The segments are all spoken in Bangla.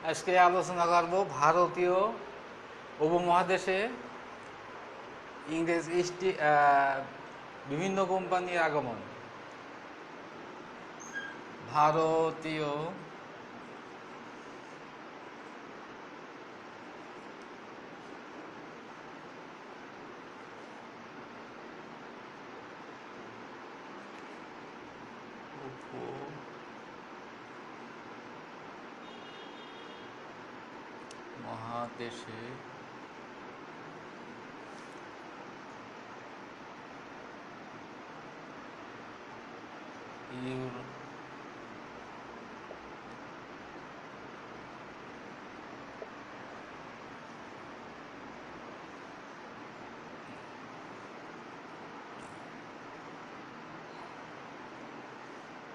আজকে আলোচনা করব ভারতীয় উপমহাদেশে ইংরেজ বিভিন্ন কোম্পানির আগমন। ভারতীয় উপমহাদেশে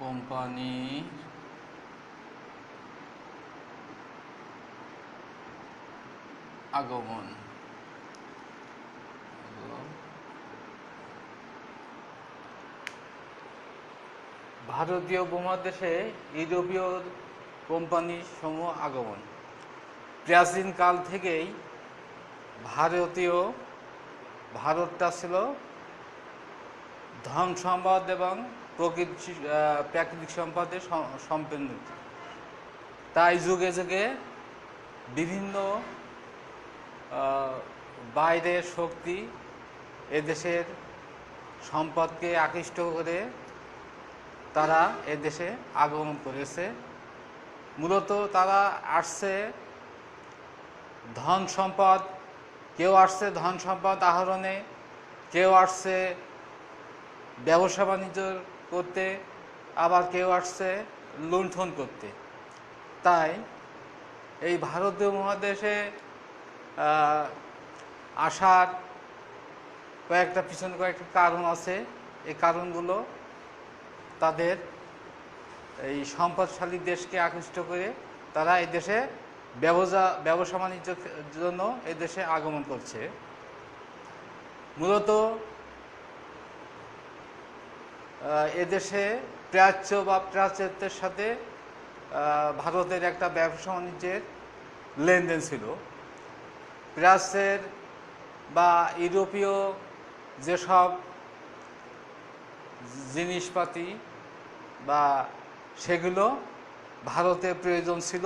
কোম্পানি আগমন। ভারতীয় উপমহাদেশে ইউরোপীয় কোম্পানির সমূহ আগমন। প্রাচীন কাল থেকেই ভারতটা ছিল ধন সম্পদ এবং প্রাকৃতিক সম্পদে সম্পন্ন। তাই যুগে যুগে বিভিন্ন বাইরের শক্তি এদেশের সম্পদকে আকৃষ্ট করে তারা এদেশে আগমন করেছে। মূলত তারা আসছে ধন সম্পদ, কেউ আসছে ধন সম্পদ আহরণে, কেউ আসছে ব্যবসা বাণিজ্য করতে, আবার কেউ আসছে লুণ্ঠন করতে। তাই এই ভারতীয় মহাদেশে আসার পিছনে কয়েকটা কারণ আছে। এই কারণগুলো তাদের এই সম্পদশালী দেশকে আকৃষ্ট করে তারা এই দেশে ব্যবসা বাণিজ্যের জন্য এই দেশে আগমন করছে। মূলত এদেশে প্রাচ্য বা প্রাচ্যের সাথে ভারতের একটা ব্যবসা বাণিজ্যের লেনদেন ছিল। প্রাচ্যের বা ইউরোপীয় যেসব জিনিসপাতি বা সেগুলো ভারতের প্রয়োজন ছিল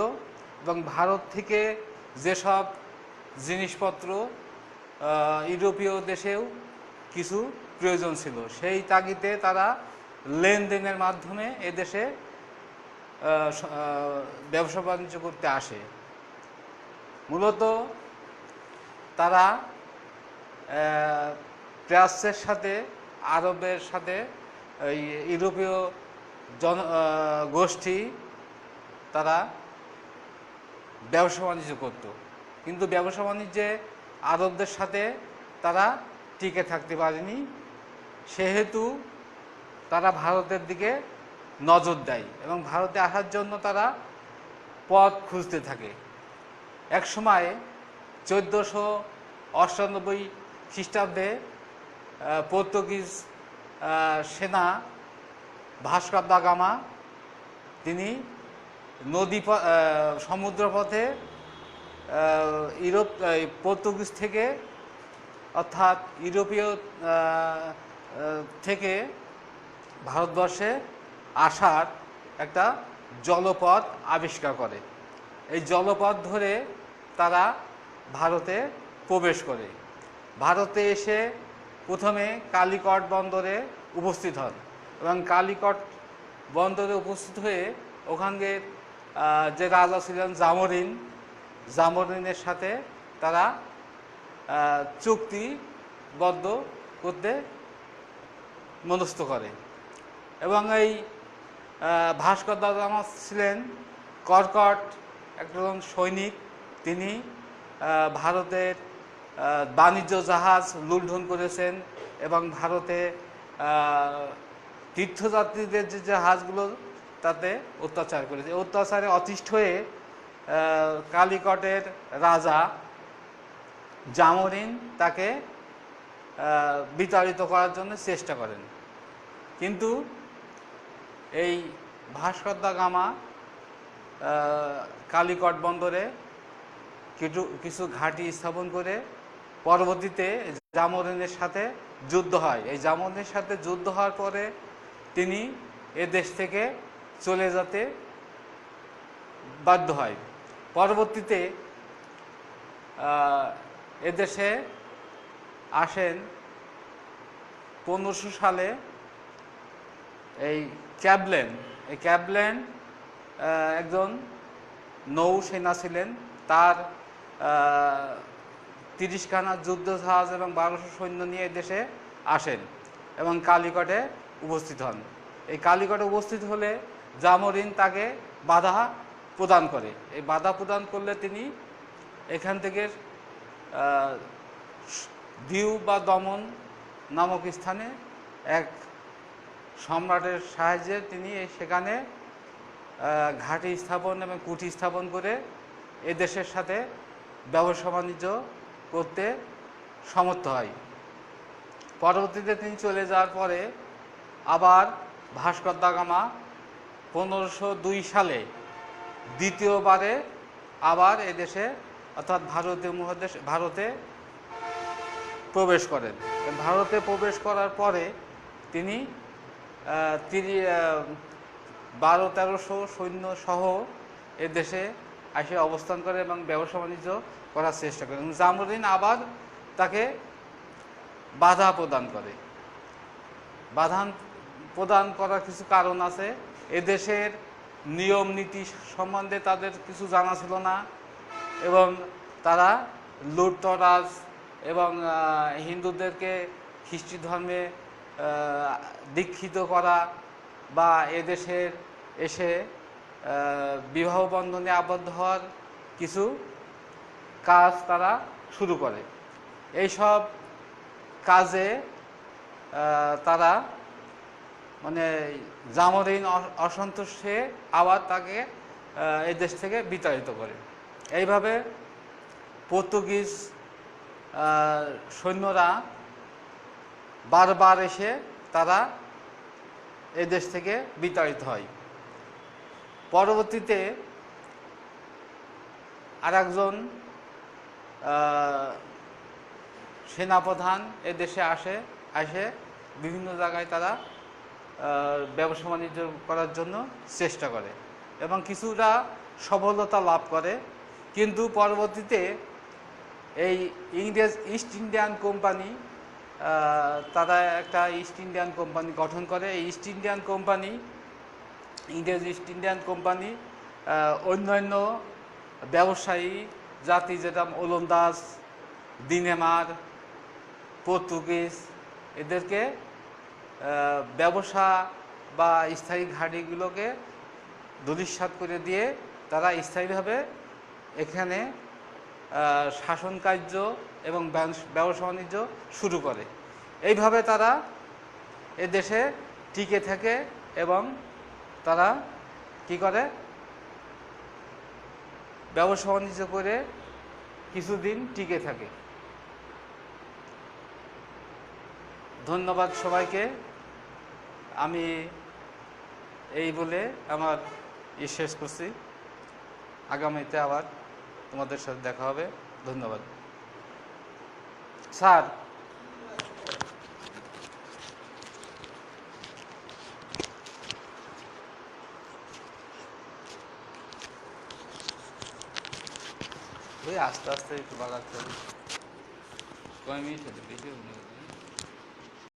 এবং ভারত থেকে যেসব জিনিসপত্র ইউরোপীয় দেশেও কিছু প্রয়োজন ছিল, সেই তাগিদে তারা লেনদেনের মাধ্যমে এদেশে ব্যবসা বাণিজ্য করতে আসে। মূলত তারা প্রাচ্যের সাথে আরবের সাথে ইউরোপীয় গোষ্ঠী তারা ব্যবসা বাণিজ্য করত, কিন্তু ব্যবসা বাণিজ্যে আরবদের সাথে তারা টিকে থাকতে পারেনি। সেহেতু তারা ভারতের দিকে নজর দেয় এবং ভারতে আসার জন্য তারা পথ খুঁজতে থাকে। এক সময় 1498 খ্রিস্টাব্দে পর্তুগিজ সেনা ভাস্কো দা গামা তিনি সমুদ্রপথে পর্তুগিজ থেকে অর্থাৎ ইউরোপীয় থেকে ভারতবর্ষে আসার একটা জলপথ আবিষ্কার করে। এই জলপথ ধরে তারা ভারতে প্রবেশ করে। ভারতে এসে প্রথমে কালিকট বন্দরে উপস্থিত হন এবং কালিকট বন্দরে উপস্থিত হয়ে ওখানকার যে রাজা ছিলেন জামোরিনের সাথে তারা চুক্তিবদ্ধ করতে মনস্থ করে এবং এই ভাস্কো দা গামা ছিলেন কর্কট একজন সৈনিক। তিনি ভারতের বাণিজ্য জাহাজ লুণ্ঠন করেছেন এবং ভারতে তীর্থযাত্রীদের যে জাহাজগুলো তাতে অত্যাচার করেছে। অত্যাচারে অতিষ্ঠ হয়ে কালিকটের রাজা জামোরিন তাকে বিতাড়িত করার জন্য চেষ্টা করেন, কিন্তু এই ভাস্কো দা গামা কালিকট বন্দরে কিছু ঘাঁটি স্থাপন করে পরবর্তীতে জামোরিনের সাথে যুদ্ধ হয়। এই জামোরিনের সাথে যুদ্ধ হওয়ার পরে তিনি এ দেশ থেকে চলে যেতে বাধ্য হয়। পরবর্তীতে এদেশে আসেন 1500 সালে এই ক্যাবলেন একজন নৌসেনা ছিলেন। তার 30খানা যুদ্ধ জাহাজ এবং 1200 সৈন্য নিয়ে দেশে আসেন এবং কালিকটে উপস্থিত হন। এই কালিকটে উপস্থিত হলে জামোরিন তাকে বাধা প্রদান করে। এই বাধা প্রদান করলে তিনি এখান থেকে দিউ বা দমন নামক স্থানে এক সম্রাটের সাহায্যে তিনি সেখানে ঘাঁটি স্থাপন এবং কুঠি স্থাপন করে এ দেশের সাথে ব্যবসা বাণিজ্য করতে সমর্থ হয়। পরবর্তীতে তিনি চলে যাওয়ার পরে আবার ভাস্কর দা গামা 1502 সালে দ্বিতীয়বারে আবার এদেশে অর্থাৎ ভারতে প্রবেশ করেন। ভারতে প্রবেশ করার পরে তিনি 1200-1300 সৈন্য সহ এদেশে এসে অবস্থান করে এবং ব্যবসা বাণিজ্য করার চেষ্টা করেন। জামোরিন আবার তাকে বাধা প্রদান করে। বাধা প্রদান করার কিছু কারণ আছে। এদেশের নিয়ম নীতি সম্বন্ধে তাদের কিছু জানা ছিল না এবং তারা লুটতরাজ এবং হিন্দুদেরকে খ্রিস্টি ধর্মে দীক্ষিত করা বা এদেশের এসে বিবাহ বন্ধনে আবদ্ধ হওয়ার কিছু কাজ তারা শুরু করে। এইসব কাজে তারা মানে জামোরিন অসন্তুষ্ট হয়ে আবার তাকে এই দেশ থেকে বিতাড়িত করে। এইভাবে পর্তুগিজ সৈন্যরা বারবার এসে তারা এই দেশ থেকে বিতাড়িত হয়। পরবর্তীতে আরেকজন সেনাপ্রধান এ দেশে আসে বিভিন্ন জায়গায় তারা ব্যবসা বাণিজ্য করার জন্য চেষ্টা করে এবং কিছুটা সফলতা লাভ করে। কিন্তু পরবর্তীতে এই ইংরেজ ইস্ট ইন্ডিয়ান কোম্পানি তারা একটা ইস্ট ইন্ডিয়ান কোম্পানি গঠন করে। এই ইংরেজ ইস্ট ইন্ডিয়ান কোম্পানি অন্যান্য ব্যবসায়ী জাতি যেটা ওলন্দাজ, দিনেমার, পর্তুগিজ এদেরকে ব্যবসা বা স্থায়ী ঘাঁটিগুলোকে ধূলিসাৎ করে দিয়ে তারা স্থায়ীভাবে এখানে শাসন কার্য এবং ব্যবসা বাণিজ্য শুরু করে। এইভাবে তারা এ দেশে টিকে থাকে এবং তারা কি করে ব্যবসা বাণিজ্য করে কিছুদিন টিকে থাকে। ধন্যবাদ সবাইকে। আমি এই বলে আমার শেষ করছি। আগামীতে আবার তোমাদের সাথে দেখা হবে। ধন্যবাদ। স্যার ওই আস্তে আস্তে একটু বাড়াতে হবে। কয় মিনিট হতে বেশি